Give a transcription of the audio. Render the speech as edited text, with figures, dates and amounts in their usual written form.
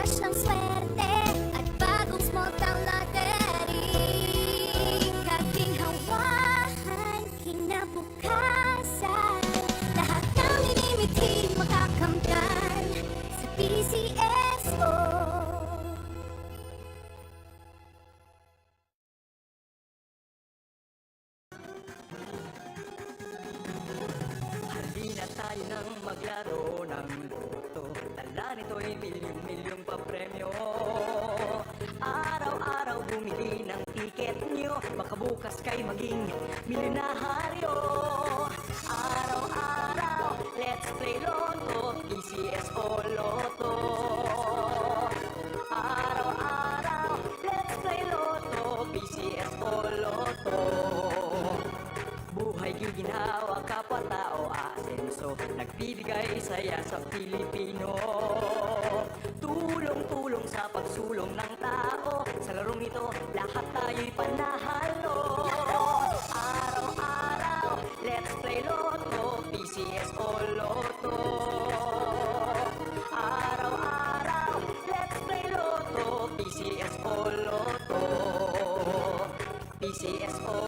cash ng swerte at bagong small town lottery. Kaginhawahan, kinabukasan, lahat ng minimiting makakamtan sa PCSO. Halina tayo nang maglaro ng loto. Dala nito'y milyong-milyong papremyo. Araw-araw bumili ng tiket nyo, baka bukas kay maging milyonaryo. Araw-araw, let's play Lotto, PCSO Lotto. Araw-araw, let's play Lotto, PCSO Lotto. Buhay giginhawa, kapwa-tao asenso, nagbibigay saya sa Pilipino. Tulong-tulong sa pagsulong ng tao, sa larong ito lahat tayo'y panahalo. Araw-araw, let's play Lotto, PCSO Lotto. Araw-araw, let's play Lotto, PCSO Lotto. PCSO